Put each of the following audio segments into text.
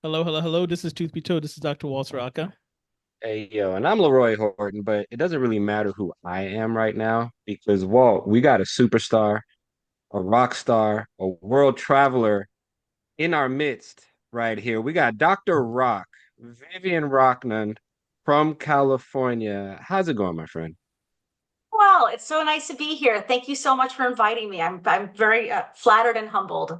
Hello, hello, hello. This is ToothbeTold. This is Dr. Walter Rocca. Hey, yo, and I'm Leroy Horton, but it doesn't really matter who I am right now because, Walt, we got a superstar, a rock star, a world traveler in our midst right here. We got Dr. Rock, Vivian Roknian from California. How's it going, my friend? Well, it's so nice to be here. Thank you so much for inviting me. I'm very flattered and humbled.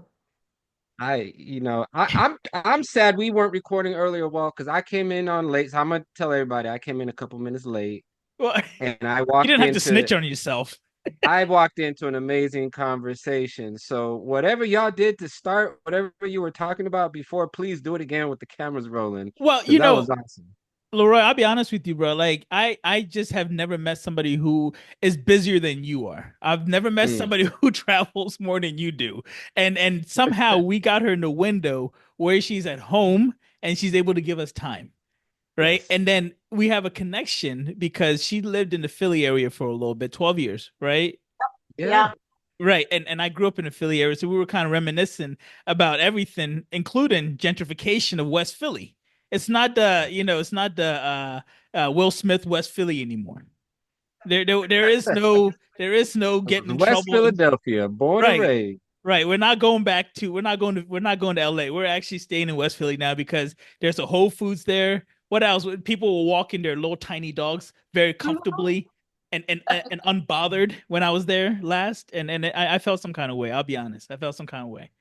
I'm sad we weren't recording earlier, Walt, because I came in on late. So I'm gonna tell everybody I came in a couple minutes late, Well, and you didn't have to snitch on yourself. I walked into an amazing conversation. So whatever y'all did to start, whatever you were talking about before, please do it again with the cameras rolling Well, because that was awesome. Leroy, I'll be honest with you, bro. Like, I just have never met somebody who is busier than you are. I've never met Mm, somebody who travels more than you do. And somehow we got her in the window where she's at home and she's able to give us time. Right. yes. And then we have a connection because she lived in the Philly area for a little bit, 12 years, right? Yeah. Yeah. Right. And I grew up in the Philly area, so we were kind of reminiscing about everything, including gentrification of West Philly. It's not the Will Smith West Philly anymore. There is no getting in West trouble. Philadelphia, born and Right. raised. Right. We're not going to LA. We're actually staying in West Philly now because there's a Whole Foods there. What else? People were walking their little tiny dogs very Mhm. comfortably and unbothered when I was there last. And I felt some kind of way. I'll be honest. I felt some kind of way.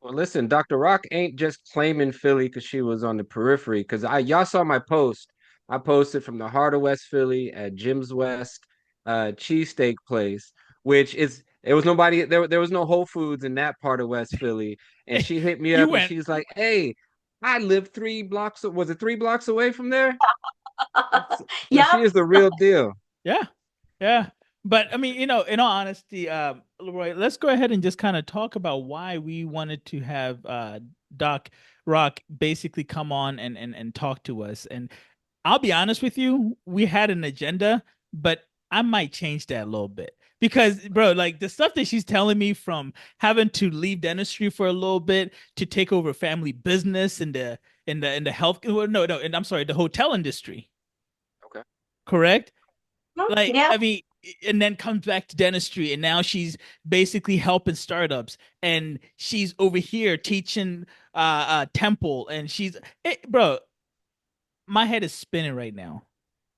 Well, listen, Dr. Rock ain't just claiming Philly because she was on the periphery. Because I y'all saw my post. I posted from the heart of West Philly at Jim's West cheesesteak place, which is there was nobody there was no Whole Foods in that part of West Philly. And she hit me You up and went, she's like, "Hey, I live 3 blocks. Was it 3 blocks away from there?" So she Yep. is the real deal. yeah, yeah. But I mean, in all honesty, Leroy, let's go ahead and just kind of talk about why we wanted to have Doc Rock basically come on and talk to us. And I'll be honest with you, we had an agenda, but I might change that a little bit. Because, bro, like the stuff that she's telling me from having to leave dentistry for a little bit to take over family business in the health well, no, and I'm sorry, the hotel industry, Okay. correct? Like, Yeah. I mean, and then comes back to dentistry, and now she's basically helping startups, and she's over here teaching Temple, and bro, my head is spinning right now.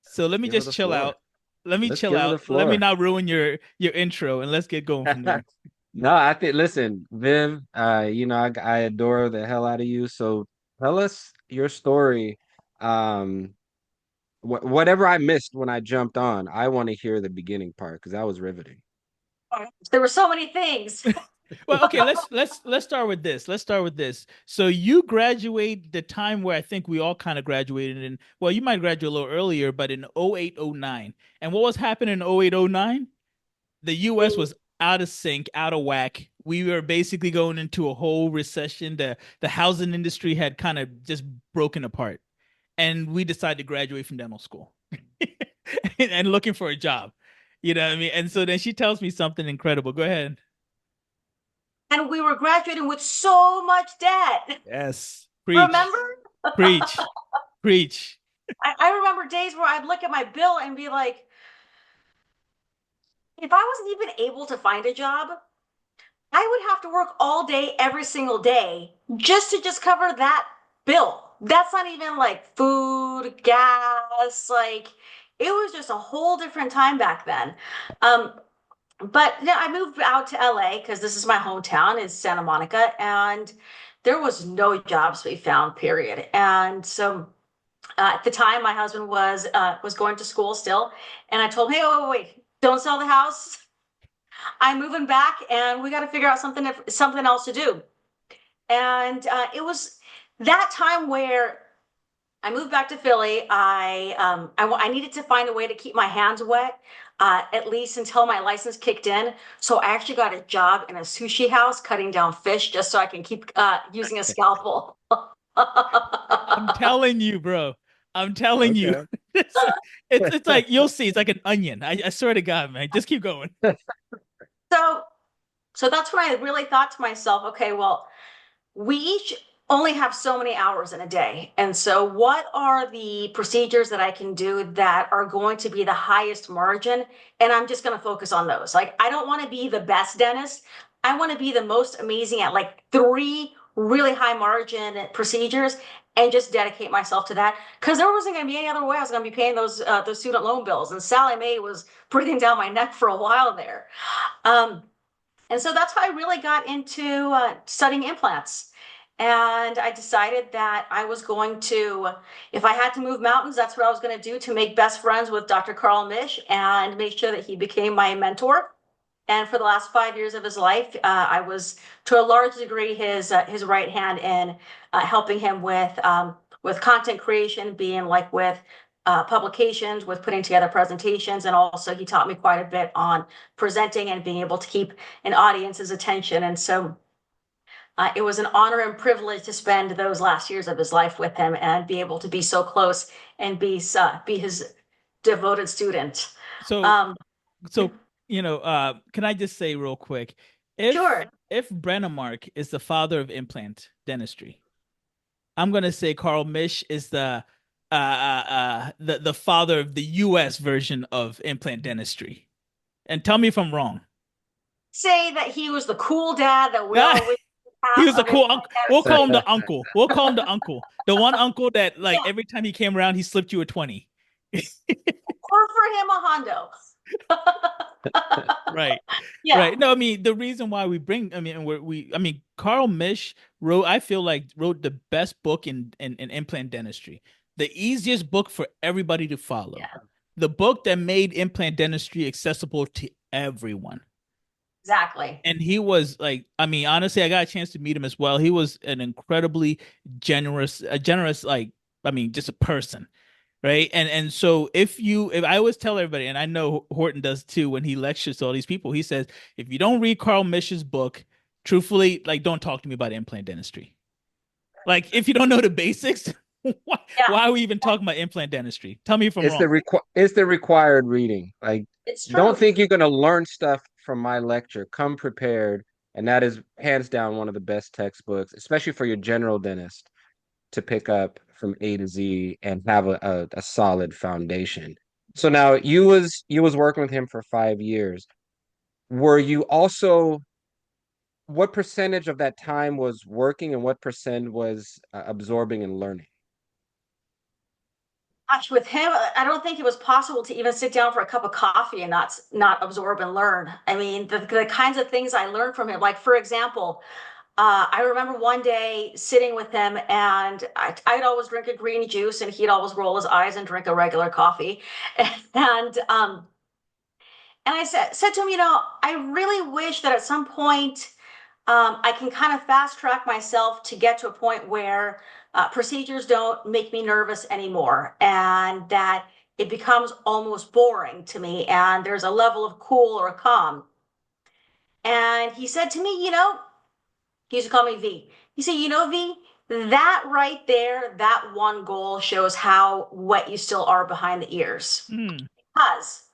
So let Let's me give her just the chill floor. out. Let me Let's chill give her the out. Let me floor. not ruin your intro, and let's get going from there. No, I think, listen, Viv, I adore the hell out of you. So tell us your story. Um, whatever I missed when I jumped on, I want to hear the beginning part because that was riveting. There were so many things. Well, okay, let's start with this. Let's start with this. So you graduate the time where I think we all kind of graduated in, well, you might graduate a little earlier, but in 08, 09. And what was happening in 08, 09? The US was out of sync, out of whack. We were basically going into a whole recession. The housing industry had kind of just broken apart. And we decided to graduate from dental school and looking for a job. You know what I mean? And so then she tells me something incredible. Go ahead. And we were graduating with so much debt. Yes. Preach. Remember? Preach. Preach. I remember days where I'd look at my bill and be like, if I wasn't even able to find a job, I would have to work all day, every single day, just cover that bill. That's not even like food, gas, like it was just a whole different time back then. Um, but yeah, I moved out to LA because this is my hometown, is Santa Monica, and there was no jobs to be found, period. And so at the time, my husband was going to school still, and I told him, "Hey, wait, don't sell the house. I'm moving back, and we got to figure out something else to do." And it was that time where I moved back to Philly. I needed to find a way to keep my hands wet, at least until my license kicked in. So I actually got a job in a sushi house cutting down fish just so I can keep using a scalpel. I'm telling you, bro. I'm telling you. Okay. It's, it's like you'll see. It's like an onion. I swear to God, man. Just keep going. So so that's when I really thought to myself, okay, well, we each only have so many hours in a day. And so, what are the procedures that I can do that are going to be the highest margin? And I'm just going to focus on those. Like, I don't want to be the best dentist. I want to be the most amazing at like three really high margin procedures and just dedicate myself to that because there wasn't going to be any other way I was going to be paying those student loan bills. And Sally Mae was breathing down my neck for a while there. Um, and so that's how I really got into studying implants. And I decided that I was going to, if I had to move mountains, that's what I was going to do to make best friends with Dr. Carl Mish and make sure that he became my mentor. And for the last 5 years of his life, I was to a large degree his right hand in helping him with content creation, being like with publications, with putting together presentations, and also he taught me quite a bit on presenting and being able to keep an audience's attention. And so it was an honor and privilege to spend those last years of his life with him and be able to be so close and be his devoted student. So Um, so can I just say real quick, if sure. if Brennemark is the father of implant dentistry, I'm gonna say Carl Mish is the father of the U.S. version of implant dentistry. And tell me if I'm wrong. Say that he was the cool dad that we all wish we He have was a of his cool uncle. We'll call him the uncle. We'll call him the uncle. The one uncle that like yeah, every time he came around, he slipped you a 20. or for him a Hondo. Right. Yeah, Right. No, I mean the reason why we bring, I mean, I mean, Carl Mish wrote, I feel like wrote the best book in implant dentistry, the easiest book for everybody to follow, yeah, the book that made implant dentistry accessible to everyone. exactly. And he was like, I mean, honestly, I got a chance to meet him as well. He was an incredibly generous, like, I mean, just a person, right? And so if I always tell everybody, and I know Horton does too, when he lectures to all these people, he says, if you don't read Carl Mish's book, truthfully, like, don't talk to me about implant dentistry. Like, if you don't know the basics, why, Yeah, why are we even talking about implant dentistry? Tell me if I'm wrong. It's the required reading. Like, it's don't true. think you're gonna learn stuff from my lecture. Come prepared, and that is hands down one of the best textbooks, especially for your general dentist to pick up from A to Z and have a solid foundation. So now you was working with him for 5 years. Were you also what percentage of that time was working and what percent was absorbing and learning? Gosh, with him, I don't think it was possible to even sit down for a cup of coffee and not absorb and learn. I mean, the kinds of things I learned from him, like for example, I remember one day sitting with him and I'd always drink a green juice and he'd always roll his eyes and drink a regular coffee. And and I said to him, I really wish that at some point I can kind of fast track myself to get to a point where procedures don't make me nervous anymore and that it becomes almost boring to me and there's a level of cool or calm. And he said to me, he used to call me V. He said, V, that right there, that one goal shows how wet you still are behind the ears. Hmm. Because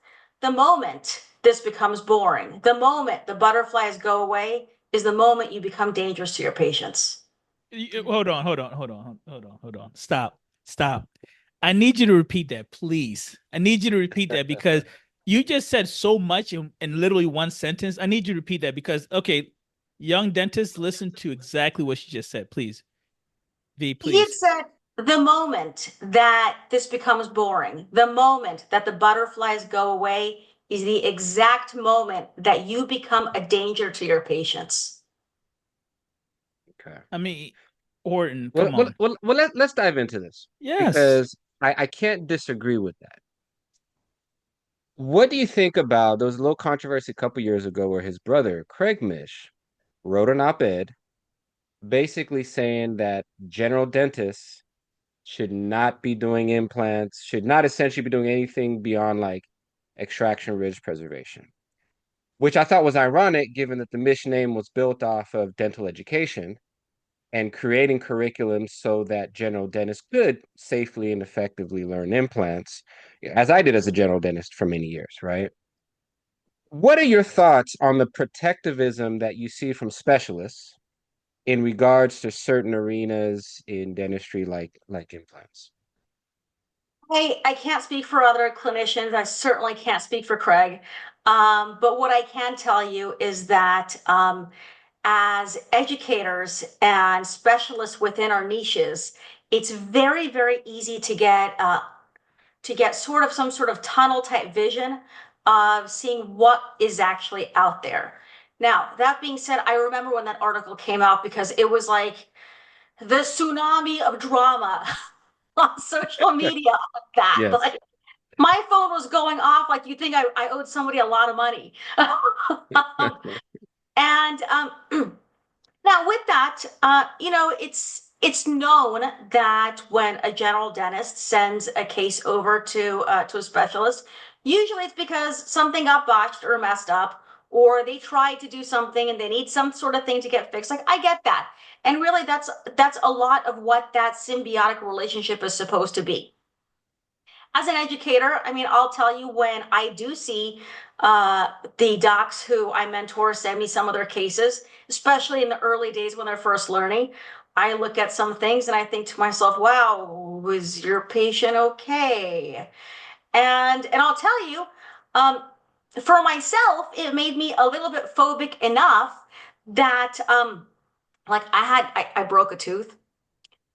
the moment this becomes boring, the moment the butterflies go away, is the moment you become dangerous to your patients. Hold on. Stop. I need you to repeat that, please. I need you to repeat that because you just said so much in literally one sentence. I need you to repeat that because, okay, young dentists, listen to exactly what she just said, please. V, He had please. said, the moment that this becomes boring, the moment that the butterflies go away is the exact moment that you become a danger to your patients. Okay. I mean, Orton, Well, come well, on. well, well let's dive into this Yes. because I can't disagree with that. What do you think about there was a little controversy a couple years ago where his brother, Craig Mish, wrote an op-ed basically saying that general dentists should not be doing implants, should not essentially be doing anything beyond like extraction ridge preservation, which I thought was ironic given that the Mish name was built off of dental education and creating curriculum so that general dentists could safely and effectively learn implants, as I did as a general dentist for many years, right? What are your thoughts on the protectivism that you see from specialists in regards to certain arenas in dentistry, like implants. I can't speak for other clinicians. I certainly can't speak for Craig. But what I can tell you is that as educators and specialists within our niches, it's very, very easy to get sort of some sort of tunnel type vision of seeing what is actually out there. Now, that being said, I remember when that article came out because it was like the tsunami of drama on social media like that. Yes. Like my phone was going off like you think I owed somebody a lot of money. And now with that, it's known that when a general dentist sends a case over to a specialist, usually it's because something got botched or messed up, or they tried to do something and they need some sort of thing to get fixed. Like I get that, and really that's a lot of what that symbiotic relationship is supposed to be. As an educator, I mean, I'll tell you when I do see the docs who I mentor send me some of their cases, especially in the early days when they're first learning. I look at some things and I think to myself, wow, was your patient okay? And I'll tell you, um, for myself, it made me a little bit phobic enough that like I broke a tooth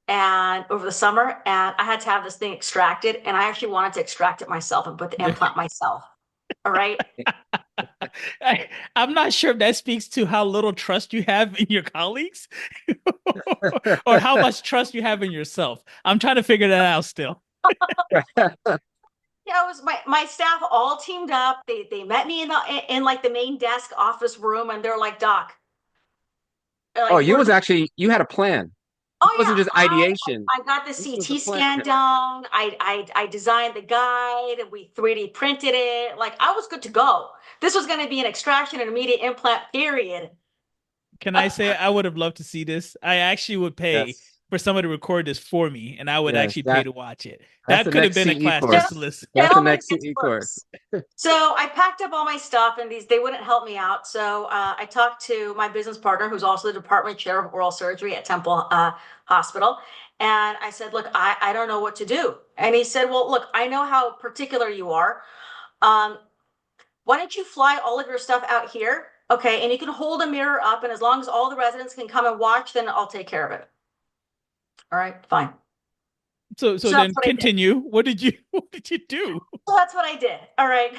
and over the summer and I had to have this thing extracted and I actually wanted to extract it myself and put the implant myself. All right. I'm not sure if that speaks to how little trust you have in your colleagues or how much trust you have in yourself. I'm trying to figure that out still. Yeah, it was my staff all teamed up. They met me in like the main desk office room and they're like, Doc, Oh, like we're you had a plan. It oh wasn't yeah, just ideation. I got the This was a CT plan. scan down. I designed the guide. We 3D printed it. Like I was good to go. This was going to be an extraction and immediate implant. Period. Can I say I would have loved to see this? I actually would pay Yes. for someone to record this for me, and I would Yes. actually pay to watch it. That's the That could have next been a CE class just to course. listen. That's the Gentlemen, next gets CE course. worse. So I packed up all my stuff, and they wouldn't help me out. So I talked to my business partner, who's also the department chair of oral surgery at Temple Hospital, and I said, "Look, I don't know what to do." And he said, "Well, look, I know how particular you are. Um, why don't you fly all of your stuff out here? Okay, and you can hold a mirror up, and as long as all the residents can come and watch, then I'll take care of it." All right, fine. So So that's then what I did. continue. What did you do? So that's what I did. All right.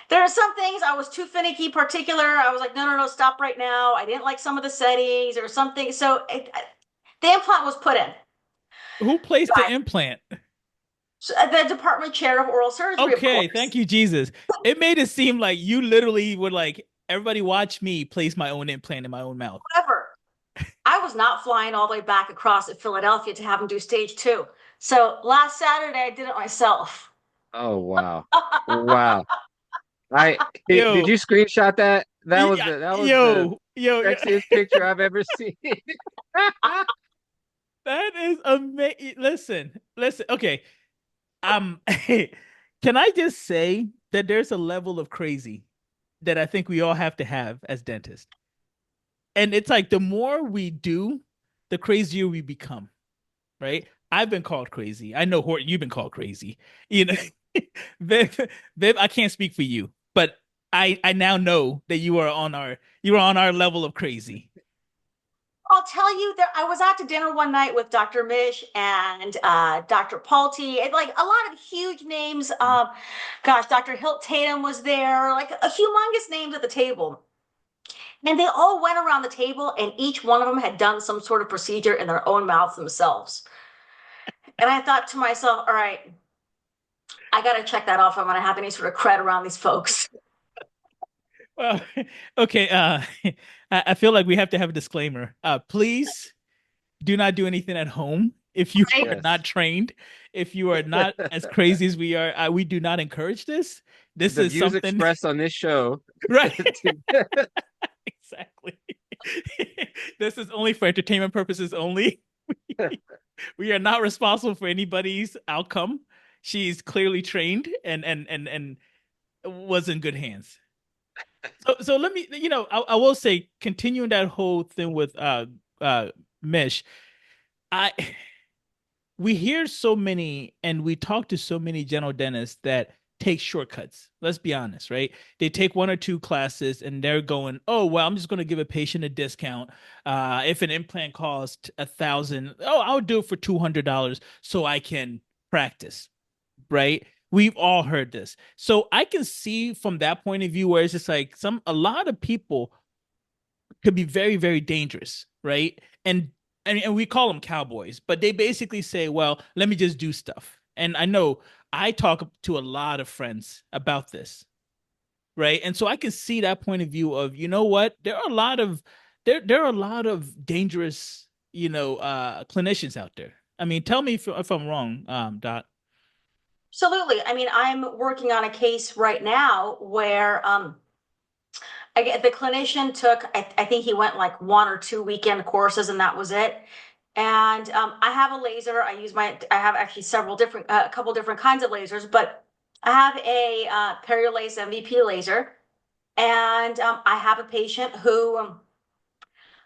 There are some things I was too finicky, particular. I was like, no, no, no, stop right now. I didn't like some of the settings or something. So the implant was put in. Who placed the Guys, implant? the department chair of oral surgery, of Okay, thank course. you, Jesus. It made it seem like you literally would like everybody watch me place my own implant in my own mouth. However, I was not flying all the way back across at Philadelphia to have them do stage two. So last Saturday, I did it myself. Oh wow. Wow. I did Yo, you screenshot that? yeah, That was the yo, sexiest picture I've ever seen. that is amazing. Listen. Okay, can I just say that there's a level of crazy that I think we all have to have as dentists, and it's like the more we do, the crazier we become. Right? I've been called crazy. I know Horton, you've been called crazy. You know, Viv, I can't speak for you, but I now know that you are on our level of crazy. I'll tell you that I was out to dinner one night with Dr. Mish and Dr. Palti, and like a lot of huge names. Gosh, Dr. Hilt Tatum was there, like a humongous names at the table. And they all went around the table, and each one of them had done some sort of procedure in their own mouths themselves. And I thought to myself, all right, I got to check that off. I'm going to have any sort of cred around these folks. Well, okay. I feel like we have to have a disclaimer. Please do not do anything at home if you Right? are not Yes. trained. If you are not as crazy as we are, we do not encourage this. This The is views something, expressed on this show. right? Exactly. This is only for entertainment purposes only. We are not responsible for anybody's outcome. She's clearly trained and was in good hands. So let me, I will say, continuing that whole thing with Mish, I we hear so many and we talk to so many general dentists that take shortcuts. Let's be honest, right? They take one or two classes and they're going, oh, well, I'm just going to give a patient a discount. If an implant costs 1,000, oh, I'll do it for $200 so I can practice, right? We've all heard this. So I can see from that point of view where it's just like a lot of people could be very, very dangerous, right? And we call them cowboys, but they basically say, well, let me just do stuff. And I know I talk to a lot of friends about this, right? And so I can see that point of view of, you know what, there are a lot of dangerous, clinicians out there. I mean, tell me if I'm wrong, Dot. Absolutely. I mean, I'm working on a case right now where the clinician took, I think he went like 1 or 2 weekend courses and that was it. And I have a laser. I have actually a couple different kinds of lasers, but I have a Perilace MVP laser. And I have a patient who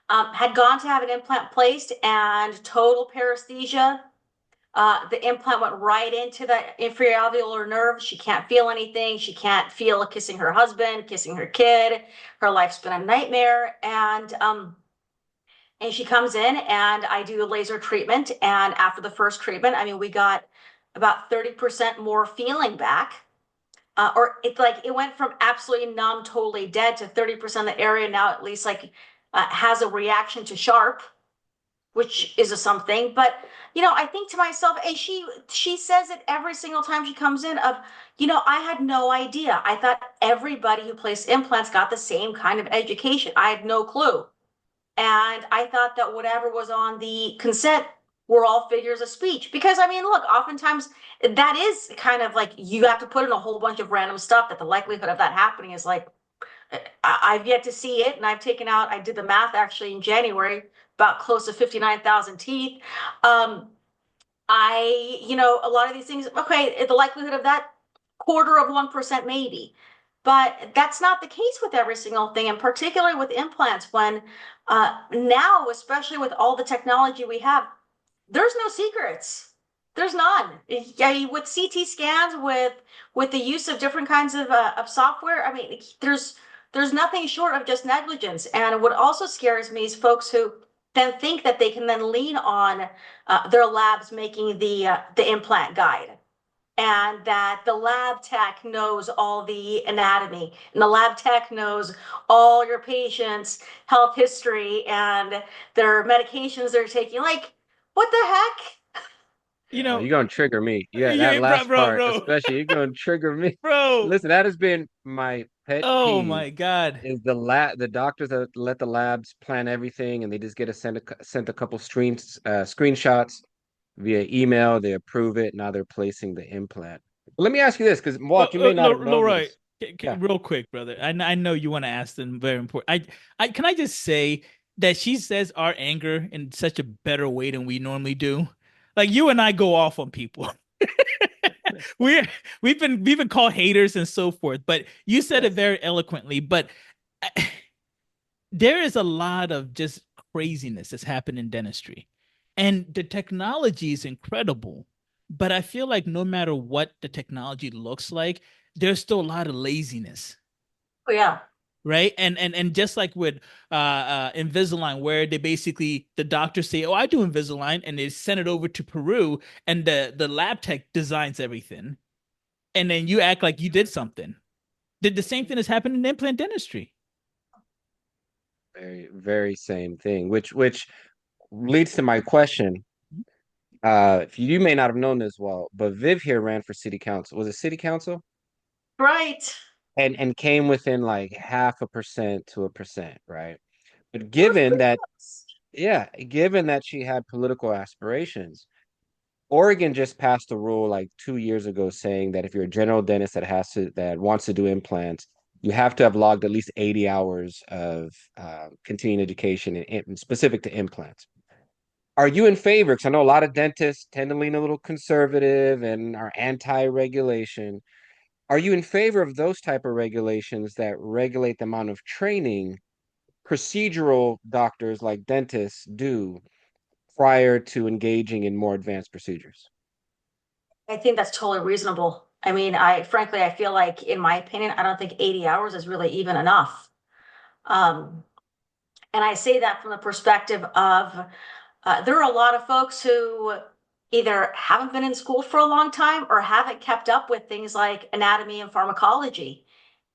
had gone to have an implant placed and total paresthesia. The implant went right into the inferior alveolar nerve. She can't feel anything. She can't feel kissing her husband, kissing her kid. Her life's been a nightmare. And she comes in and I do a laser treatment. And after the first treatment, I mean, we got about 30% more feeling back. Or it's like it went from absolutely numb, totally dead to 30% of the area now at least like has a reaction to sharp, which is a something. But I think to myself, and she says it every single time she comes in of, I had no idea. I thought everybody who placed implants got the same kind of education. I had no clue. And I thought that whatever was on the consent were all figures of speech. Because I mean, look, oftentimes that is kind of like you have to put in a whole bunch of random stuff that the likelihood of that happening is like I've yet to see it, and I did the math actually in January, about close to 59,000 teeth. A lot of these things, okay, the likelihood of that, 1/4% maybe. But that's not the case with every single thing, and particularly with implants, when now, especially with all the technology we have, there's no secrets. There's none. Yeah, with CT scans, with the use of different kinds of software, I mean, there's nothing short of just negligence. And what also scares me is folks who then think that they can then lean on their labs making the implant guide, and that the lab tech knows all the anatomy, and the lab tech knows all your patients' health history and their medications they're taking. Like, what the heck? You Oh, know, you're gonna trigger me. Yeah, that yeah, bro, last bro, part, bro, especially, you're gonna trigger me. bro. Listen, that has been my pet Oh peeve. my God. Is the doctors that let the labs plan everything and they just get sent a couple screenshots via email, they approve it, now they're placing the implant. Let me ask you this, because Walt, you may not have known Leroy, this. Yeah. real quick, brother. I know you want to ask them very important. I can I just say that she says our anger in such a better way than we normally do. Like you and I go off on people. we're we've been called haters and so forth, but you said it Yes. very eloquently. But there is a lot of just craziness that's happened in dentistry, and the technology is incredible. But I feel like no matter what the technology looks like, there's still a lot of laziness, Oh yeah. right? And just like with Invisalign, where they basically the doctors say, "Oh, I do Invisalign," and they send it over to Peru, and the lab tech designs everything, and then you act like you did something. Did the same thing has happened in implant dentistry? Very, very same thing, which leads to my question. You may not have known this well, but Viv here ran for city council. Was it city council? Right. And came within like 0.5% to 1%, right? But It was given pretty that, close. yeah, given that she had political aspirations, Oregon just passed a rule like 2 years ago saying that if you're a general dentist that wants to do implants, you have to have logged at least 80 hours of continuing education specific to implants. Are you in favor? Because I know a lot of dentists tend to lean a little conservative and are anti-regulation. Are you in favor of those type of regulations that regulate the amount of training procedural doctors like dentists do prior to engaging in more advanced procedures? I think that's totally reasonable. I mean, I frankly, I feel like, in my opinion, I don't think 80 hours is really even enough. Um, and I say that from the perspective of there are a lot of folks who either haven't been in school for a long time or haven't kept up with things like anatomy and pharmacology.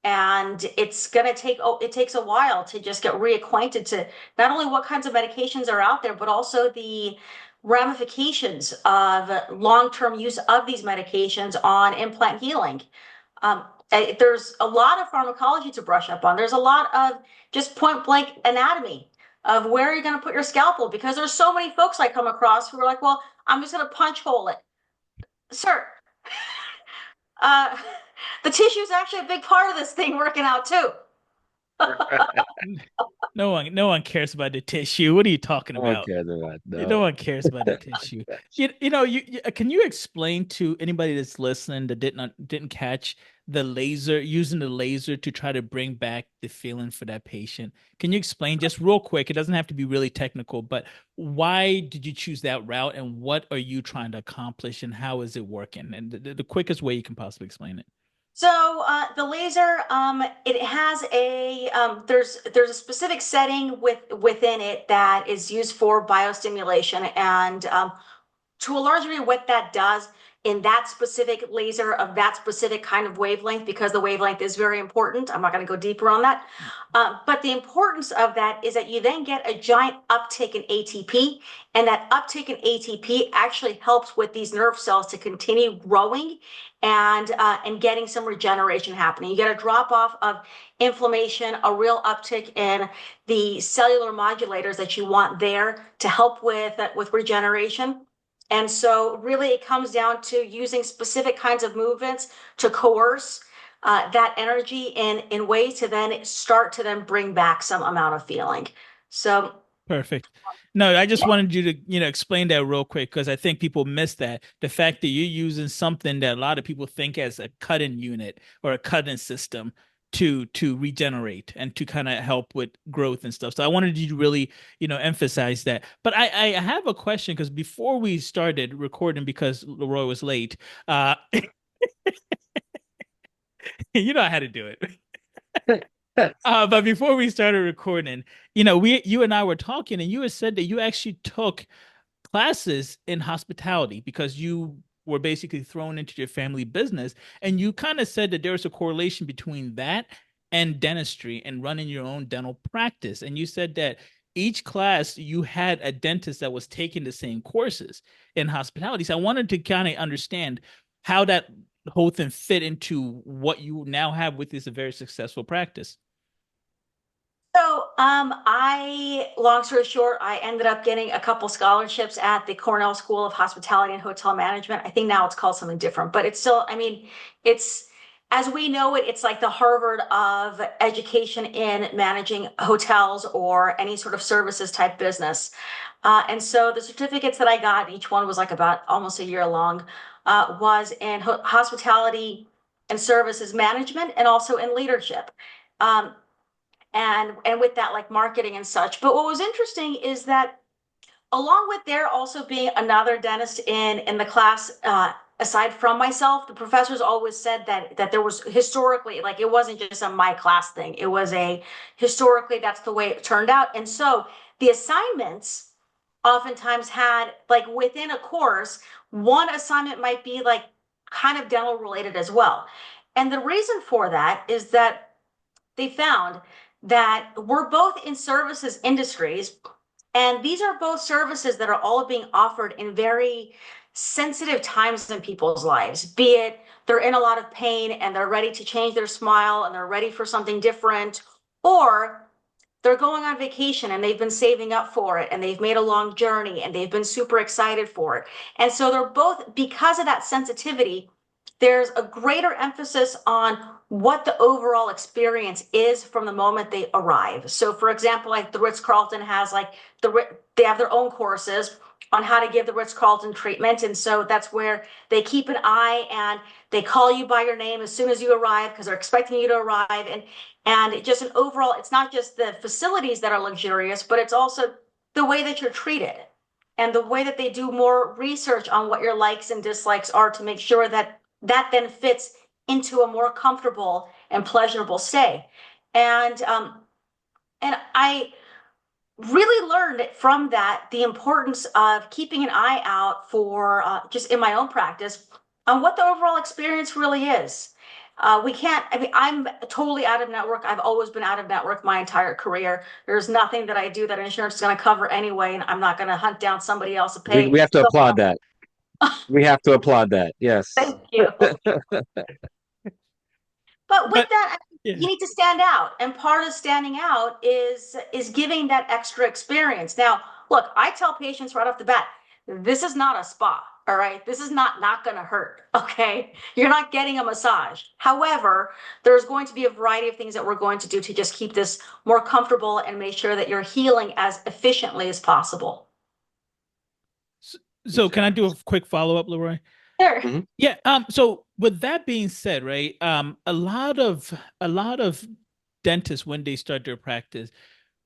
And it's going to take, oh, it takes a while to just get reacquainted to not only what kinds of medications are out there, but also the ramifications of long-term use of these medications on implant healing. Um, there's a lot of pharmacology to brush up on. There's a lot of just point blank anatomy of where you're going to put your scalpel, because there's so many folks I come across who are like, well, I'm just going to punch hole it. Sir, uh, the tissue is actually a big part of this thing working out too. No one cares about the tissue. What are you talking about? Okay, that. No No. one cares about the tissue. Can you explain to anybody that's listening that didn't catch the laser, using the laser to try to bring back the feeling for that patient? Can you explain just real quick? It doesn't have to be really technical, but why did you choose that route, and what are you trying to accomplish, and how is it working? And the quickest way you can possibly explain it. So the laser, it has a there's a specific setting within it that is used for biostimulation, and to a large degree, what that does in that specific laser of that specific kind of wavelength, because the wavelength is very important. I'm not going to go deeper on that. But the importance of that is that you then get a giant uptick in ATP, and that uptick in ATP actually helps with these nerve cells to continue growing and getting some regeneration happening. You get a drop off of inflammation, a real uptick in the cellular modulators that you want there to help with regeneration. And so really it comes down to using specific kinds of movements to coerce that energy in ways to then start to then bring back some amount of feeling. So Perfect. No, I just wanted you to, explain that real quick, because I think people miss that. The fact that you're using something that a lot of people think as a cut-in unit or a cut-in system to regenerate and to kind of help with growth and stuff. So I wanted you to really, emphasize that. But I have a question, because before we started recording, because Leroy was late, you know I had to do it. But before we started recording, you and I were talking, and you had said that you actually took classes in hospitality because you were basically thrown into your family business. And you kind of said that there was a correlation between that and dentistry and running your own dental practice. And you said that each class you had a dentist that was taking the same courses in hospitality. So I wanted to kind of understand how that whole thing fit into what you now have with this very successful practice. So, long story short, I ended up getting a couple scholarships at the Cornell School of Hospitality and Hotel Management. I think now it's called something different, but it's still, I mean, it's, as we know it, it's like the Harvard of education in managing hotels or any sort of services type business. And so the certificates that I got, each one was like about almost a year long, was in hospitality and services management and also in leadership. Um, and with that, like marketing and such. But what was interesting is that along with there also being another dentist in the class, aside from myself, the professors always said that there was historically, like, it wasn't just a my class thing, it was a historically that's the way it turned out. And so the assignments oftentimes had, like, within a course, one assignment might be like kind of dental related as well. And the reason for that is that they found that we're both in services industries, and these are both services that are all being offered in very sensitive times in people's lives, be it they're in a lot of pain and they're ready to change their smile and they're ready for something different, or they're going on vacation and they've been saving up for it and they've made a long journey and they've been super excited for it. And so they're both, because of that sensitivity, there's a greater emphasis on what the overall experience is from the moment they arrive. So for example, like the Ritz-Carlton has like they have their own courses, on how to give the Ritz-Carlton treatment. And so that's where they keep an eye and they call you by your name as soon as you arrive because they're expecting you to arrive. And just an overall, it's not just the facilities that are luxurious, but it's also the way that you're treated and the way that they do more research on what your likes and dislikes are to make sure that that then fits into a more comfortable and pleasurable stay. And I really learned from that the importance of keeping an eye out for just in my own practice on what the overall experience really is. We can't, I mean, I'm totally out of network. I've always been out of network my entire career. There's nothing that I do that insurance is going to cover anyway, and I'm not going to hunt down somebody else to pay. We have to applaud that. We have to applaud that. Yes. Thank you. But with But that, yeah. you need to stand out, and part of standing out is giving that extra experience. Now, look, I tell patients right off the bat, this is not a spa, all right? This is not going to hurt, okay? You're not getting a massage. However, there's going to be a variety of things that we're going to do to just keep this more comfortable and make sure that you're healing as efficiently as possible. So can I do a quick follow-up, Leroy? Sure. Mm-hmm. Yeah. So with that being said, right, a lot of dentists when they start their practice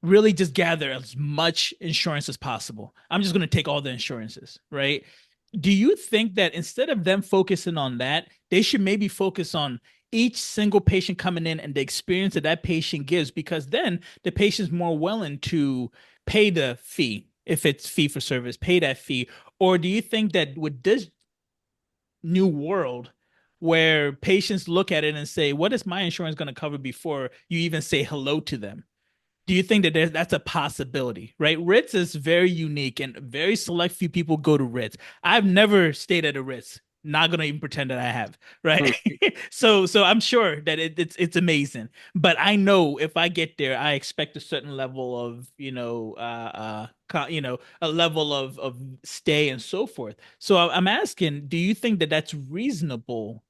really just gather as much insurance as possible. I'm just going to take all the insurances, right? Do you think that instead of them focusing on that, they should maybe focus on each single patient coming in and the experience that that patient gives? Because then the patient's more willing to pay the fee, if it's fee for service, pay that fee. Or do you think that with this new world where patients look at it and say, what is my insurance going to cover before you even say hello to them? Do you think that that's a possibility, right? Ritz is very unique and very select few people go to Ritz. I've never stayed at a Ritz. Not gonna even pretend that I have, right? So I'm sure that it's amazing. But I know if I get there, I expect a certain level of, a level of stay and so forth. So I'm asking, do you think that that's reasonable?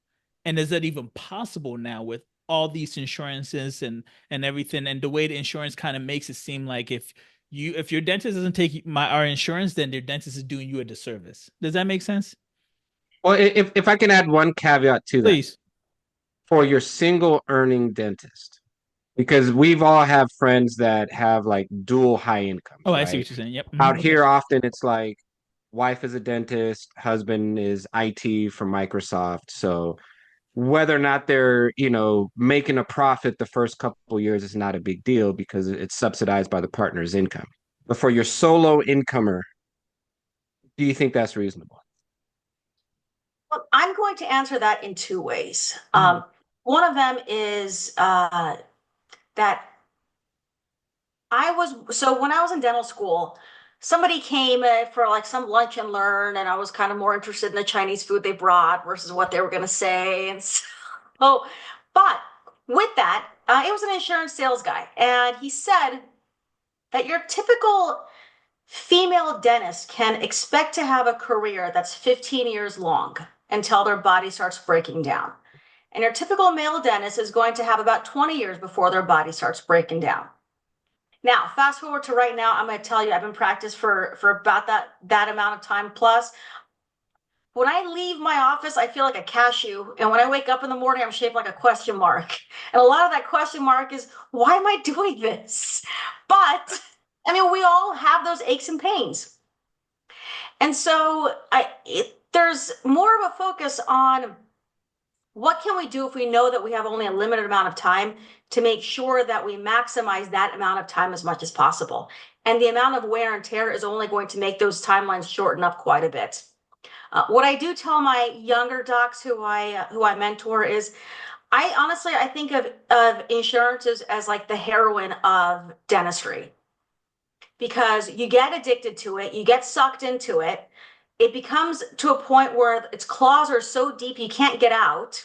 And is that even possible now with all these insurances and everything, and the way the insurance kind of makes it seem like if your dentist doesn't take our insurance, then their dentist is doing you a disservice. Does that make sense? Well, if I can add one caveat to that, Please. for your single earning dentist, because we've all have friends that have like dual high incomes, Oh, I see right? what you're saying. Yep. Out Okay. here, often it's like wife is a dentist, husband is IT from Microsoft. So whether or not they're, making a profit the first couple years is not a big deal because it's subsidized by the partner's income. But for your solo incomer, do you think that's reasonable? Well, I'm going to answer that in two ways. One of them is that so when I was in dental school, somebody came for like some lunch and learn, and I was kind of more interested in the Chinese food they brought versus what they were going to say. And so, but with that, it was an insurance sales guy, and he said that your typical female dentist can expect to have a career that's 15 years long until their body starts breaking down. And your typical male dentist is going to have about 20 years before their body starts breaking down. Now, fast forward to right now, I'm going to tell you, I've been practiced for about that amount of time plus. When I leave my office, I feel like a cashew. And when I wake up in the morning, I'm shaped like a question mark. And a lot of that question mark is, why am I doing this? But I mean, we all have those aches and pains. And so there's more of a focus on what can we do if we know that we have only a limited amount of time to make sure that we maximize that amount of time as much as possible. And the amount of wear and tear is only going to make those timelines shorten up quite a bit. What I do tell my younger docs who I mentor is I think of insurance as like the heroin of dentistry, because you get addicted to it, you get sucked into it. It becomes to a point where its claws are so deep you can't get out.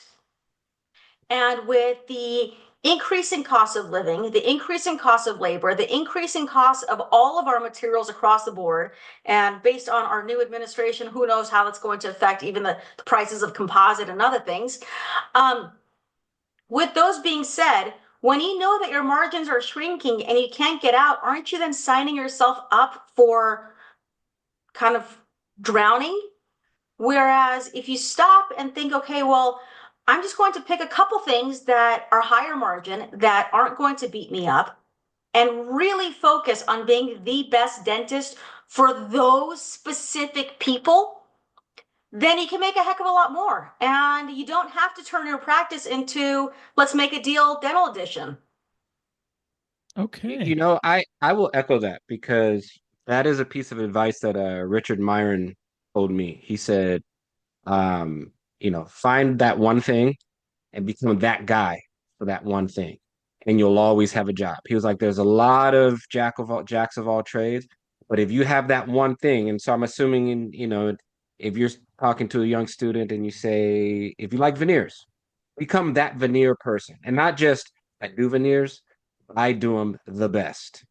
And with the increasing cost of living, the increasing cost of labor, the increasing cost of all of our materials across the board, and based on our new administration, who knows how that's going to affect even the prices of composite and other things. With those being said, when you know that your margins are shrinking and you can't get out, aren't you then signing yourself up for kind of drowning. Whereas if you stop and think, okay, well, I'm just going to pick a couple things that are higher margin that aren't going to beat me up and really focus on being the best dentist for those specific people, then you can make a heck of a lot more. And you don't have to turn your practice into let's make a deal dental edition. Okay. You know, I will echo that because that is a piece of advice that Richard Myron told me. He said, um, find that one thing and become that guy for that one thing, and you'll always have a job. He was like, there's a lot of jacks of all trades, but if you have that one thing, and so I'm assuming if you're talking to a young student and you say, if you like veneers, become that veneer person, and not just I do veneers, I do them the best.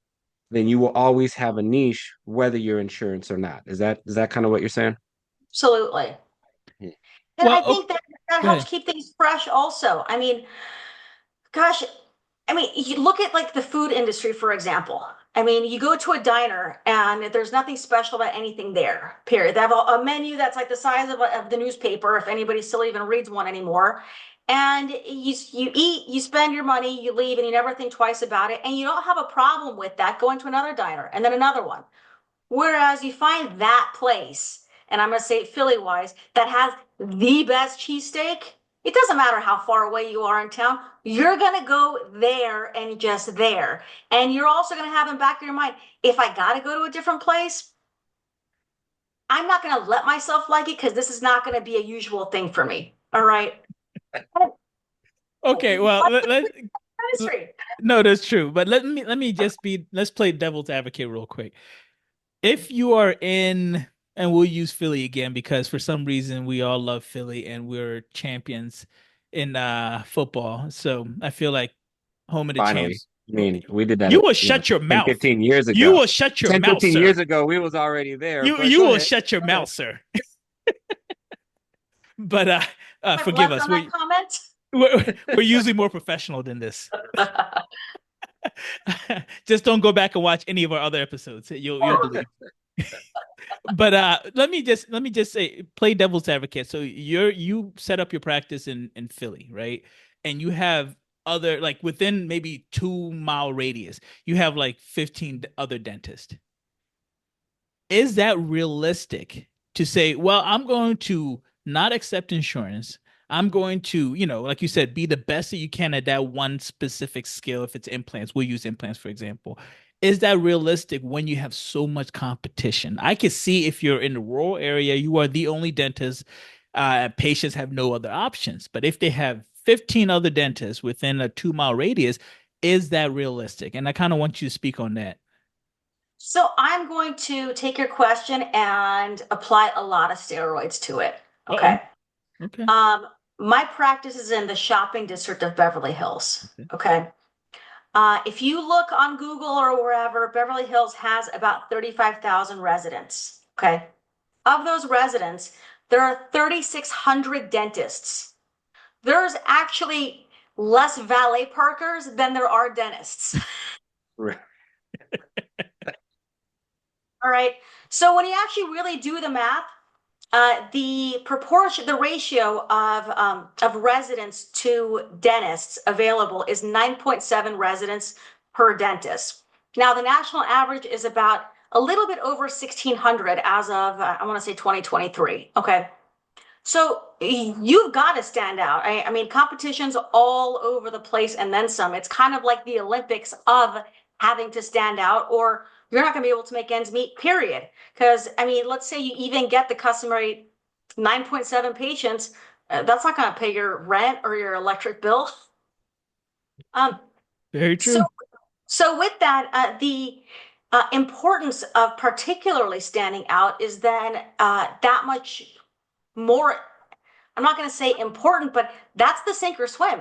Then you will always have a niche, whether you're insurance or not. Is that kind of what you're saying? Absolutely. Hmm. And I Well, think that that go helps ahead. keep things fresh also. I mean, gosh, I mean, you look at like the food industry, for example. I mean, you go to a diner and there's nothing special about anything there, period. They have a menu that's like the size of the newspaper, if anybody still even reads one anymore. And you eat, you spend your money, you leave, and you never think twice about it. And you don't have a problem with that going to another diner and then another one. Whereas you find that place, and I'm going to say it Philly wise, that has the best cheesesteak, it doesn't matter how far away you are in town, you're going to go there and just there. And you're also going to have in the back of your mind, if I got to go to a different place, I'm not going to let myself like it because this is not going to be a usual thing for me. All right. Okay, well, let- Dentistry. no, that's true. But let me just let's play devil's advocate real quick. If you are in, and we'll use Philly again because for some reason we all love Philly and we're champions in football. So I feel like home of the Finally. champs. I mean, we did that, You will shut your 10, mouth. 15 years You ago. will shut your 10, mouth, 15 sir. years ago, we was already there, You but you go will ahead. shut your Go ahead. mouth, sir. But Went forgive left us. on that comment. We're usually more professional than this. Just don't go back and watch any of our other episodes. You'll believe. But let me just say, play devil's advocate. So you set up your practice in Philly, right? And you have other, like, within maybe 2 mile radius, you have like 15 other dentists. Is that realistic to say, well, I'm going to not accept insurance? I'm going to, like you said, be the best that you can at that one specific skill. If it's implants, we'll use implants, for example. Is that realistic when you have so much competition? I can see if you're in the rural area, you are the only dentist, patients have no other options. But if they have 15 other dentists within a 2 mile radius, is that realistic? And I kind of want you to speak on that. So I'm going to take your question and apply a lot of steroids to it. Uh-oh. Okay. Okay. Um, my practice is in the shopping district of Beverly Hills. Okay. Okay. If you look on Google or wherever, Beverly Hills has about 35,000 residents. Okay. Of those residents, there are 3,600 dentists. There's actually less valet parkers than there are dentists. Right. All right. So when you actually really do the math, the proportion, the ratio of residents to dentists available is 9.7 residents per dentist. Now, the national average is about a little bit over 1,600 as of, I want to say 2023. Okay. So you've got to stand out. I mean, competition's all over the place and then some. It's kind of like the Olympics of having to stand out, or you're not going to be able to make ends meet, period. Because, I mean, let's say you even get the customary 9.7 patients, that's not going to pay your rent or your electric bill. Um, Very so, true. so with that, the importance of particularly standing out is then that much more. I'm not going to say important, but that's the sink or swim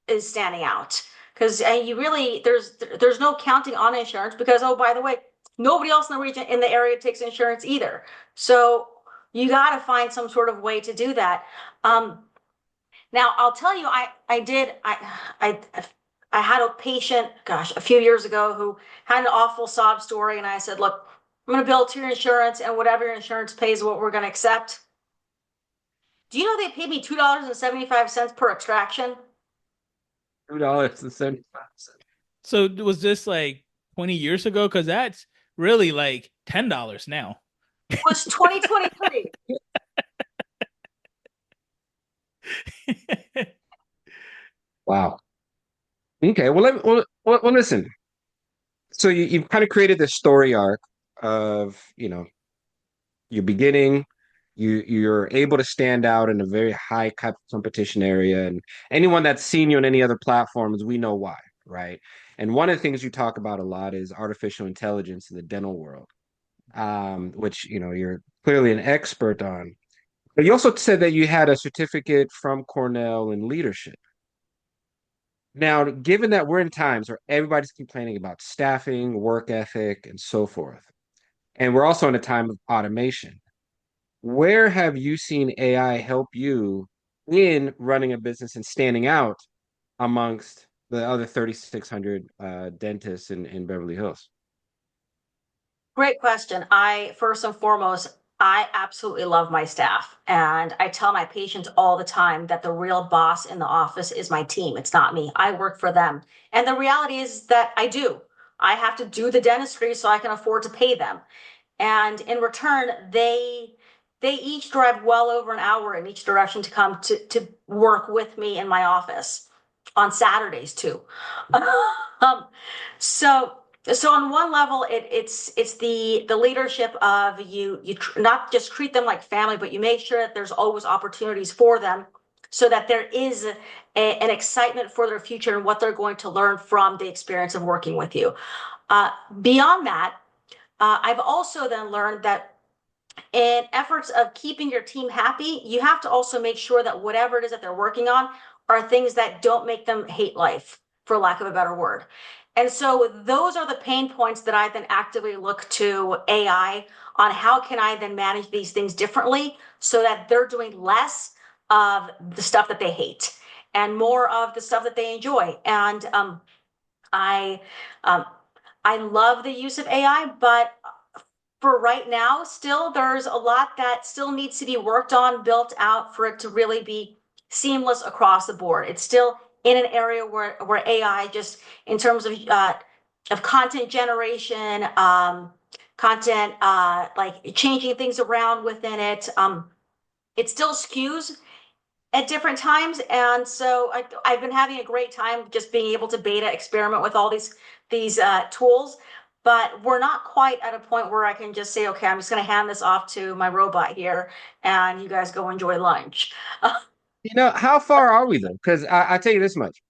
is standing out because you really there's no counting on insurance because oh by the way nobody else in the region in the area takes insurance either. So you got to find some sort of way to do that. Um, Now I'll tell you I did I I had a patient gosh a few years ago who had an awful sob story and I said look. I'm going to bill to your insurance, and whatever your insurance pays, what we're going to accept. Do you know they paid me $2.75 per extraction? $2.75. So was this like 20 years ago? Because that's really like $10 now. It was 2023. Wow. Okay. Well, listen. So you've kind of created this story arc of, your beginning. You're able to stand out in a very high competition area, and anyone that's seen you on any other platforms, we know why, right? And one of the things you talk about a lot is artificial intelligence in the dental world, which you're clearly an expert on. But you also said that you had a certificate from Cornell in leadership. Now, given that we're in times where everybody's complaining about staffing, work ethic, and so forth, and we're also in a time of automation, where have you seen AI help you in running a business and standing out amongst the other 3,600 dentists in Beverly Hills? Great question. First and foremost, I absolutely love my staff. And I tell my patients all the time that the real boss in the office is my team. It's not me. I work for them. And the reality is that I do. I have to do the dentistry so I can afford to pay them. And in return, they each drive well over an hour in each direction to come to work with me in my office on Saturdays too. um, so so on one level, it's the leadership of not just treat them like family, but you make sure that there's always opportunities for them, so that there is an excitement for their future and what they're going to learn from the experience of working with you. Uh, Beyond that, I've also then learned that in efforts of keeping your team happy, you have to also make sure that whatever it is that they're working on are things that don't make them hate life, for lack of a better word. And so those are the pain points that I then actively look to AI on. How can I then manage these things differently so that they're doing less of the stuff that they hate and more of the stuff that they enjoy. And I um, I love the use of AI, but for right now, still there's a lot that still needs to be worked on, built out for it to really be seamless across the board. It's still in an area where AI, just in terms of content generation, content like changing things around within it, it still skews at different times. And so I've been having a great time just being able to beta experiment with all these tools. But we're not quite at a point where I can just say, okay, I'm just going to hand this off to my robot here, and you guys go enjoy lunch. How far are we though? Because I tell you this much.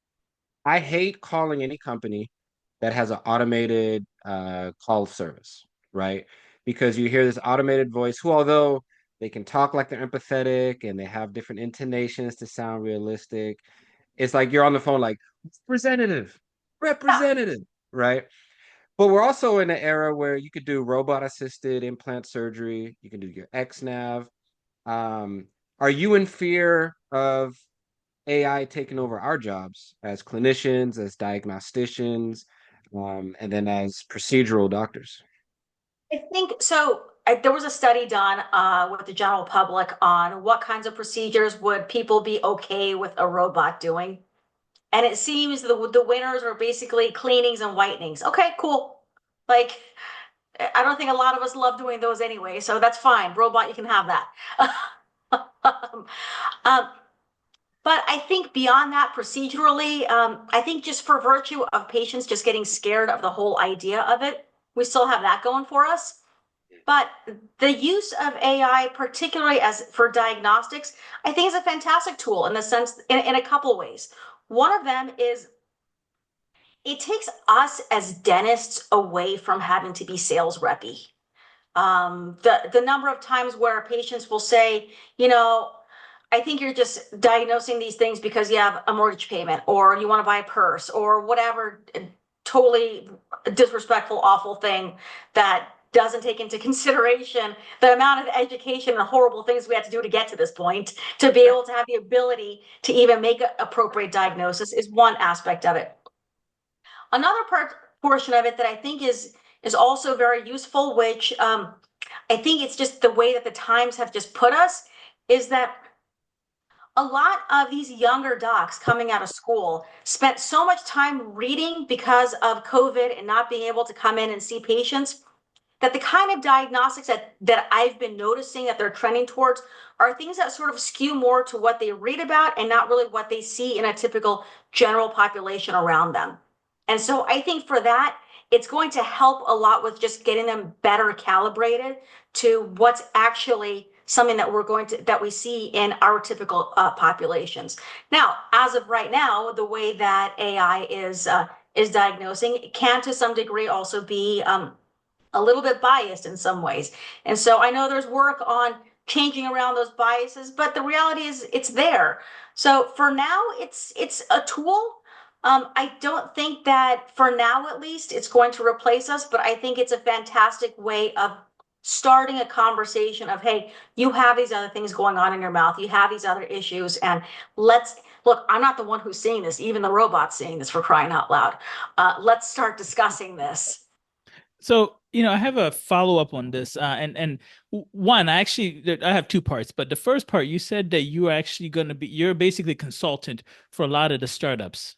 I hate calling any company that has an automated call service, right? Because you hear this automated voice who, although they can talk like they're empathetic and they have different intonations to sound realistic, it's like you're on the phone like representative, Yeah. representative, right? But we're also in an era where you could do robot assisted implant surgery. You can do your XNav. Um, are you in fear of AI taking over our jobs as clinicians, as diagnosticians, and then as procedural doctors? I think so. There was a study done with the general public on what kinds of procedures would people be okay with a robot doing. And it seems the winners are basically cleanings and whitenings. Okay, cool. Like, I don't think a lot of us love doing those anyway, so that's fine. Robot, you can have that. um, but I think beyond that, procedurally, I think just for virtue of patients just getting scared of the whole idea of it, we still have that going for us. But the use of AI, particularly as for diagnostics, I think is a fantastic tool in the sense, in a couple of ways. One of them is it takes us as dentists away from having to be sales reppy. The number of times where patients will say, I think you're just diagnosing these things because you have a mortgage payment or you want to buy a purse or whatever totally disrespectful, awful thing that doesn't take into consideration the amount of education and horrible things we had to do to get to this point to be able to have the ability to even make an appropriate diagnosis is one aspect of it. Another portion of it that I think is also very useful, which I think it's just the way that the times have just put us, is that a lot of these younger docs coming out of school spent so much time reading because of COVID and not being able to come in and see patients, that the kind of diagnostics that I've been noticing that they're trending towards are things that sort of skew more to what they read about and not really what they see in a typical general population around them. And so I think for that, it's going to help a lot with just getting them better calibrated to what's actually something that that we see in our typical populations. Now, as of right now, the way that AI is diagnosing can to some degree also be a little bit biased in some ways. And so I know there's work on changing around those biases, but the reality is it's there. So for now, it's a tool. I don't think that for now, at least, it's going to replace us, but I think it's a fantastic way of starting a conversation of, hey, you have these other things going on in your mouth, you have these other issues, and let's look. I'm not the one who's seeing this; even the robot's seeing this, for crying out loud. Let's start discussing this. So, I have a follow up on this, and one, I have two parts, but the first part, you said that you're basically consultant for a lot of the startups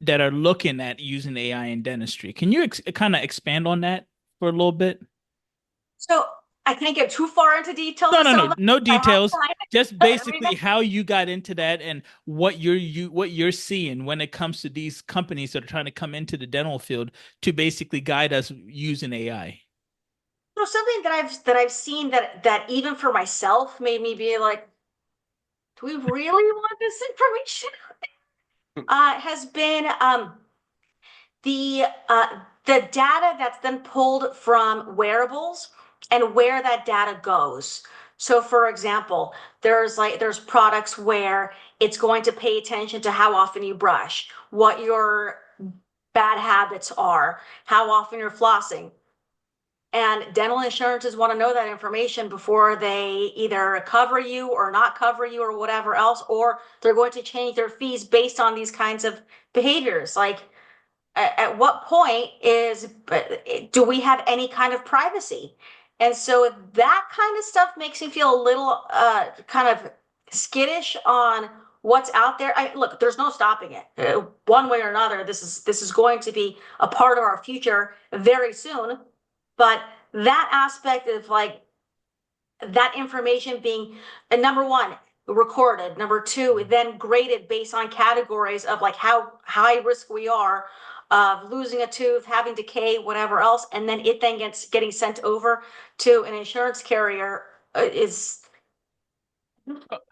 that are looking at using AI in dentistry. Can you kind of expand on that for a little bit? So I can't get too far into details No, of no, some of no, them. no I have details. time. Just I mean, basically how you got into that and what you're seeing when it comes to these companies that are trying to come into the dental field to basically guide us using AI. so something that I've seen that even for myself made me be like, do we really want this information? Has been the the data that's then pulled from wearables and where that data goes. So for example, there's products where it's going to pay attention to how often you brush, what your bad habits are, how often you're flossing. And dental insurances want to know that information before they either cover you or not cover you or whatever else, or they're going to change their fees based on these kinds of behaviors. Like, at what point do we have any kind of privacy? And so that kind of stuff makes me feel a little kind of skittish on what's out there. Look, there's no stopping it. One way or another, this is going to be a part of our future very soon. But that aspect of like that information being number one recorded, number two then graded based on categories of like how high risk we are of losing a tooth, having decay, whatever else, and then it then gets getting sent over to an insurance carrier is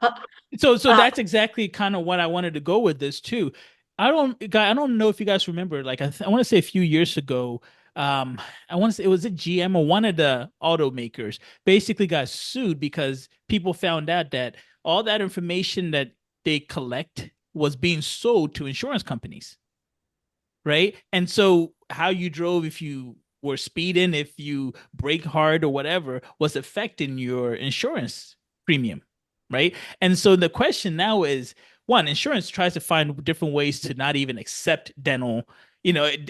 uh, So uh, that's exactly kind of what I wanted to go with this too. I don't know if you guys remember, like I want to say a few years ago, I want to say it was a GM or one of the automakers basically got sued because people found out that all that information that they collect was being sold to insurance companies, right? And so how you drove, if you were speeding, if you brake hard or whatever, was affecting your insurance premium, right? And so the question now is, one, insurance tries to find different ways to not even accept dental,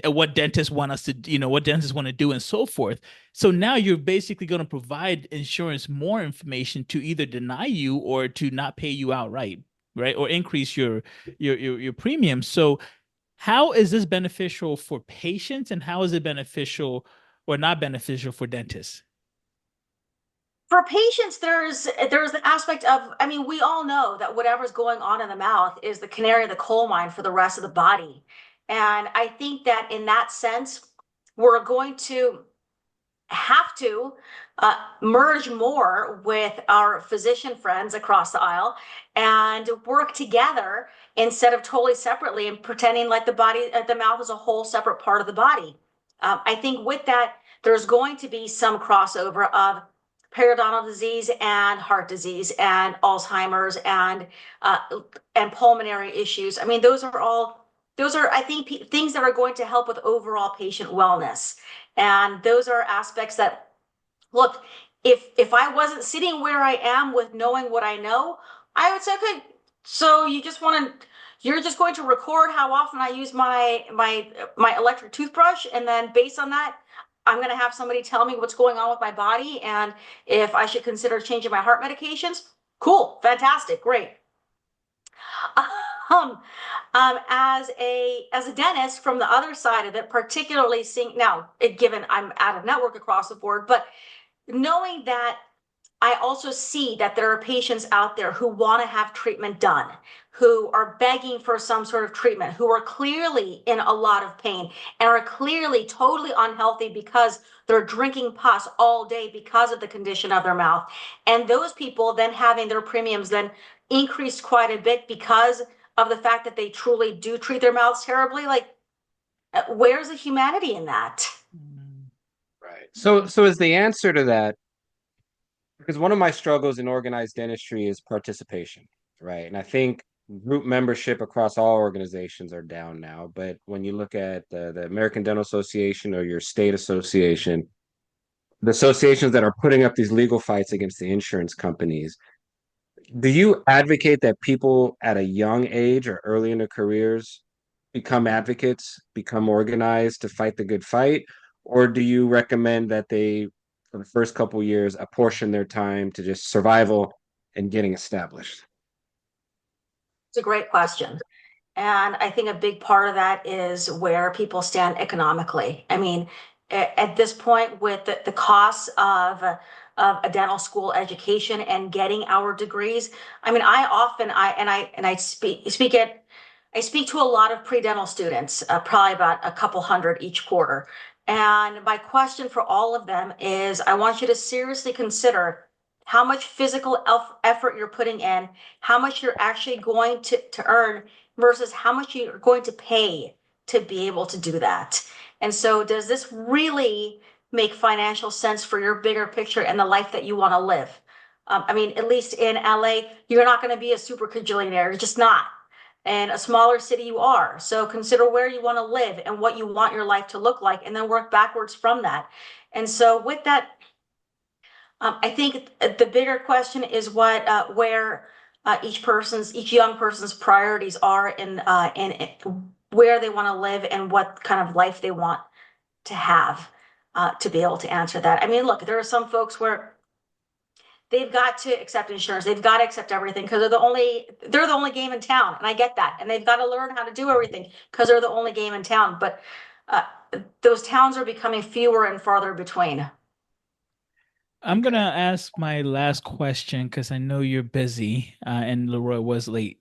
what dentists want us to, what dentists want to do and so forth. So now you're basically going to provide insurance more information to either deny you or to not pay you outright, right? Or increase your premium. So how is this beneficial for patients and how is it beneficial or not beneficial for dentists? for patients, there's the aspect of, I mean, we all know that whatever's going on in the mouth is the canary in the coal mine for the rest of the body. And I think that in that sense, we're going to have to merge more with our physician friends across the aisle and work together instead of totally separately and pretending like the mouth is a whole separate part of the body. I think with that, there's going to be some crossover of periodontal disease and heart disease and Alzheimer's uh, and pulmonary issues. I mean, those are I think things that are going to help with overall patient wellness. And those are aspects that, look, if I wasn't sitting where I am with knowing what I know, I would say, okay, so you're just going to record how often I use my electric toothbrush, and then based on that, I'm going to have somebody tell me what's going on with my body and if I should consider changing my heart medications. Cool, fantastic, great. Um, as a dentist, from the other side of it, particularly seeing now, given I'm out of network across the board, but knowing that I also see that there are patients out there who want to have treatment done, who are begging for some sort of treatment, who are clearly in a lot of pain and are clearly totally unhealthy because they're drinking pus all day because of the condition of their mouth. And those people then having their premiums then increased quite a bit because of the fact that they truly do treat their mouths terribly. Like, where's the humanity in that? Right. So is the answer to that, because one of my struggles in organized dentistry is participation, right? And I think group membership across all organizations are down now. But when you look at the American Dental Association or your state association, the associations that are putting up these legal fights against the insurance companies, do you advocate that people at a young age or early in their careers become advocates, become organized to fight the good fight? Or do you recommend that they, for the first couple of years, apportion their time to just survival and getting established? It's a great question. And I think a big part of that is where people stand economically. I mean, at this point, with the costs of a dental school education and getting our degrees, I mean, I speak to a lot of pre-dental students, probably about a couple hundred each quarter. And my question for all of them is, I want you to seriously consider how much physical effort you're putting in, how much you're actually going to earn versus how much you're going to pay to be able to do that. And so, does this really make financial sense for your bigger picture and the life that you want to live? I mean, at least in LA, you're not going to be a super cajillionaire. You're just not. In a smaller city, you are. So consider where you want to live and what you want your life to look like, and then work backwards from that. And so, with that, I think the bigger question is where each young person's priorities are in where they want to live and what kind of life they want to have to be able to answer that. I mean, look, there are some folks where they've got to accept insurance, they've got to accept everything because they're the only game in town, and I get that, and they've got to learn how to do everything because they're the only game in town. But uh, those towns are becoming fewer and farther between. I'm gonna ask my last question because I know you're busy, and Leroy was late.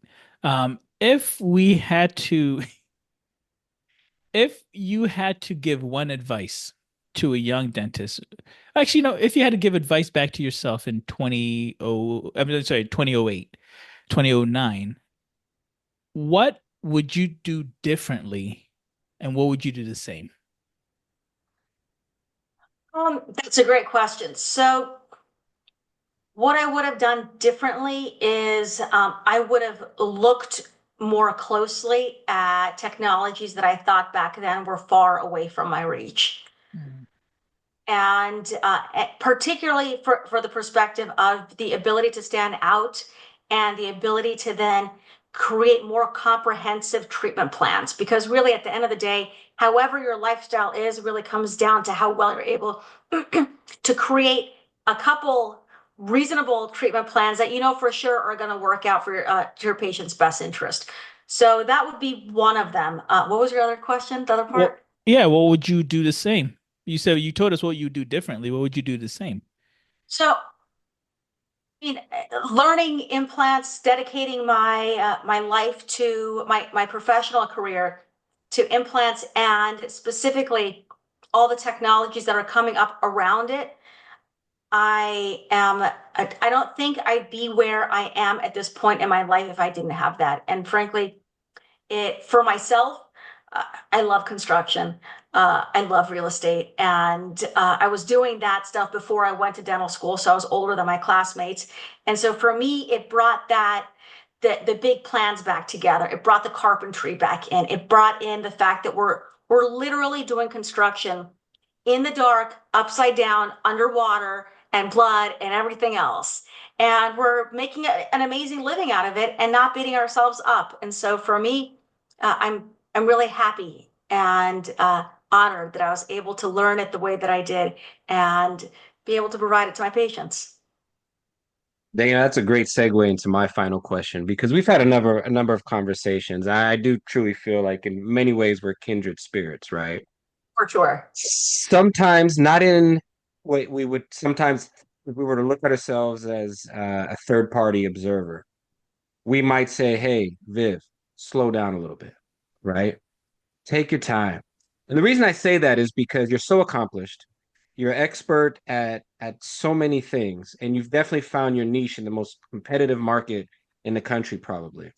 If we had to, if you had to give one advice to a young dentist, actually, no, if you had to give advice back to yourself in 2008, 2009, what would you do differently, and what would you do the same? That's a great question. So, what I would have done differently is I would have looked more closely at technologies that I thought back then were far away from my reach. Mm. And particularly for the perspective of the ability to stand out and the ability to then create more comprehensive treatment plans. Because really, at the end of the day, however your lifestyle is, really comes down to how well you're able to create a couple reasonable treatment plans that you know for sure are going to work out for your patient's best interest. So that would be one of them. What was your other question? The other Well, part? yeah, what would you do the same? You said you told us what you do differently. What would you do the same? So mean, learning implants, dedicating my life to my professional career to implants and specifically all the technologies that are coming up around it. I don't think I'd be where I am at this point in my life if I didn't have that. And frankly, it for myself, I love construction. I love real estate, and I was doing that stuff before I went to dental school, so I was older than my classmates. And so for me, it brought the big plans back together. It brought the carpentry back in. It brought in the fact that we're literally doing construction in the dark, upside down, underwater, and blood and everything else. And we're making an amazing living out of it and not beating ourselves up. And so for me, I'm really happy and honored that I was able to learn it the way that I did and be able to provide it to my patients. Dana, that's a great segue into my final question because we've had a number of conversations. I do truly feel like in many ways we're kindred spirits, right? For sure. Sometimes not in what we would sometimes if we were to look at ourselves as a third party observer, we might say, "Hey, Viv, slow down a little bit, right? Take your time." And the reason I say that is because you're so accomplished. You're expert at so many things, and you've definitely found your niche in the most competitive market in the country, probably.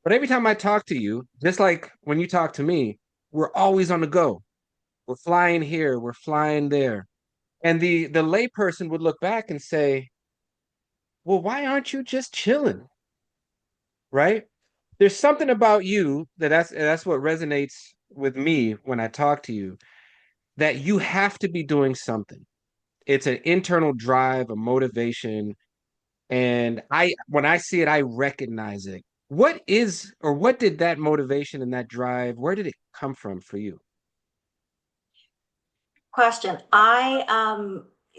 But every time I talk to you, just like when you talk to me, we're always on the go. We're flying here, we're flying there. And the layperson would look back and say, "Well, why aren't you just chilling?" Right? There's something about you that's what resonates with me when I talk to you, that you have to be doing something. It's an internal drive, a motivation, and I when I see it, I recognize it. What is or what did that motivation and that drive, where did it come from for you? Question.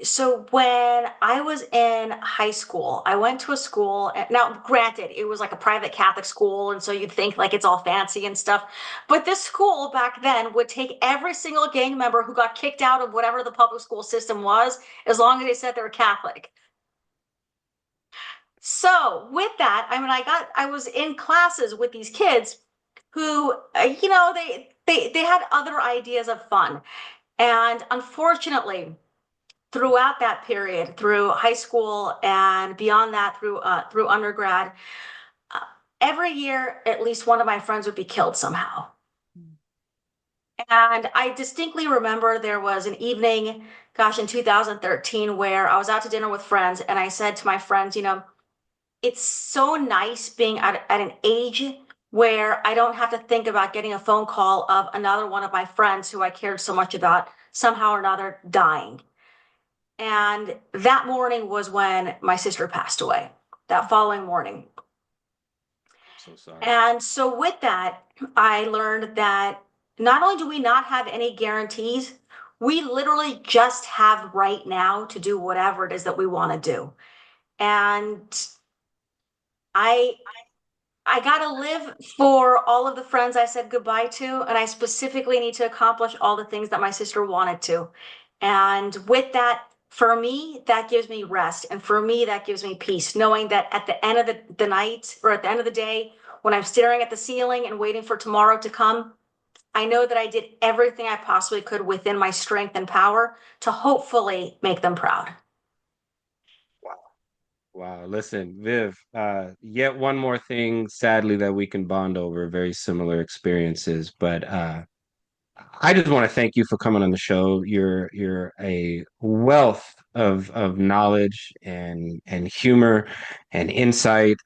So when I was in high school, I went to a school. Now, granted, it was like a private Catholic school, and so you'd think like it's all fancy and stuff. But this school back then would take every single gang member who got kicked out of whatever the public school system was, as long as they said they were Catholic. So with that, I mean, I was in classes with these kids who, they had other ideas of fun. And unfortunately, throughout that period, through high school and beyond that, through undergrad, uh, every year at least one of my friends would be killed somehow. And I distinctly remember there was an evening, gosh, in 2013, where I was out to dinner with friends, and I said to my friends, it's so nice being at an age where I don't have to think about getting a phone call of another one of my friends who I cared so much about somehow or another dying. And that morning was when my sister passed away, that following morning. So sorry. And so, with that, I learned that not only do we not have any guarantees, we literally just have right now to do whatever it is that we want to do. And I I gotta live for all of the friends I said goodbye to, and I specifically need to accomplish all the things that my sister wanted to. And with that, for me, that gives me rest. And for me, that gives me peace, knowing that at the end of the night or at the end of the day, when I'm staring at the ceiling and waiting for tomorrow to come, I know that I did everything I possibly could within my strength and power to hopefully make them proud. Wow. Listen, Viv, yet one more thing, sadly, that we can bond over, very similar experiences. But I just want to thank you for coming on the show. You're a wealth of knowledge and humor and insight.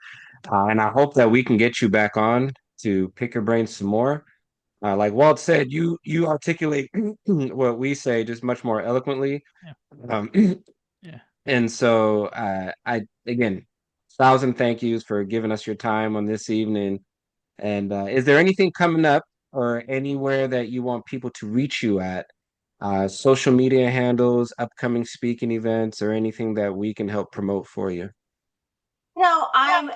And I hope that we can get you back on to pick your brain some more. Like Walt said, you articulate what we say just much more eloquently. Yeah. Um, Yeah. And so, I again, thousand thank yous for giving us your time on this evening. And is there anything coming up or anywhere that you want people to reach you at? Social media handles, upcoming speaking events, or anything that we can help promote for you? No, I'm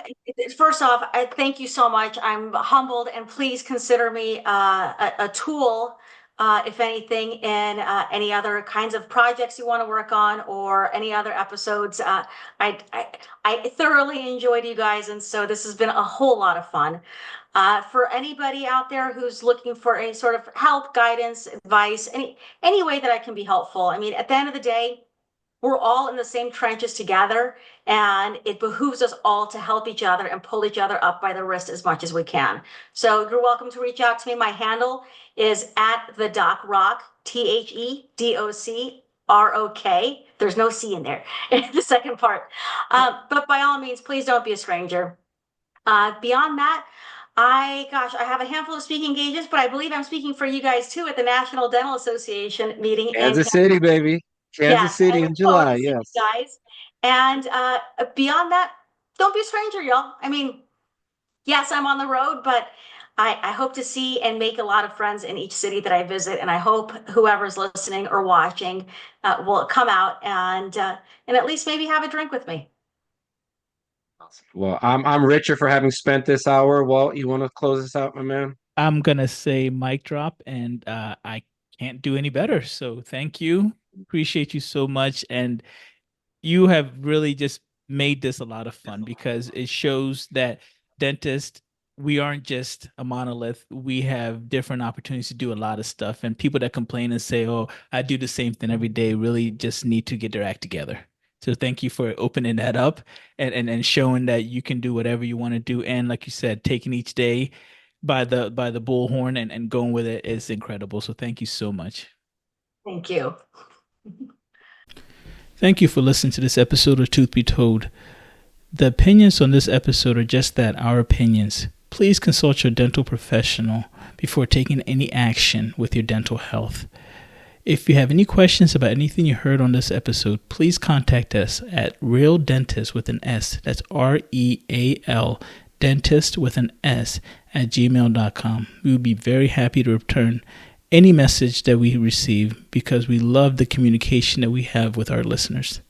first off, I thank you so much. I'm humbled, and please consider me a tool, if anything, in any other kinds of projects you want to work on or any other episodes. I, I I thoroughly enjoyed you guys, and so this has been a whole lot of fun. For anybody out there who's looking for any sort of help, guidance, advice, any way that I can be helpful. I mean, at the end of the day, we're all in the same trenches together, and it behooves us all to help each other and pull each other up by the wrist as much as we can. So you're welcome to reach out to me. My handle is at the DocRok, TheDocRok. There's no C in there, the second part. But by all means, please don't be a stranger. Beyond that, I have a handful of speaking engagements, but I believe I'm speaking for you guys too at the National Dental Association meeting in Kansas City, baby. Kansas Yes, I City look in forward July. to seeing you Yes. guys. And beyond that, don't be a stranger, y'all. I mean, yes, I'm on the road, but I hope to see and make a lot of friends in each city that I visit, and I hope whoever's listening or watching will come out and at least maybe have a drink with me. Well, I'm richer for having spent this hour. Walt, you want to close this out, my man? I'm gonna say mic drop, and I can't do any better. So thank you. Appreciate you so much. And you have really just made this a lot of fun because it shows that dentists, we aren't just a monolith. We have different opportunities to do a lot of stuff. And people that complain and say, oh, I do the same thing every day, really just need to get their act together. So thank you for opening that up and showing that you can do whatever you want to do. And like you said, taking each day by the bullhorn and going with it is incredible. So thank you so much. Thank you. Thank you for listening to this episode of Tooth Be Told. The opinions on this episode are just that, our opinions. Please consult your dental professional before taking any action with your dental health. If you have any questions about anything you heard on this episode, please contact us at Real Dentist with an S. That's REAL Dentist with an S at gmail.com. We would be very happy to return any message that we receive because we love the communication that we have with our listeners.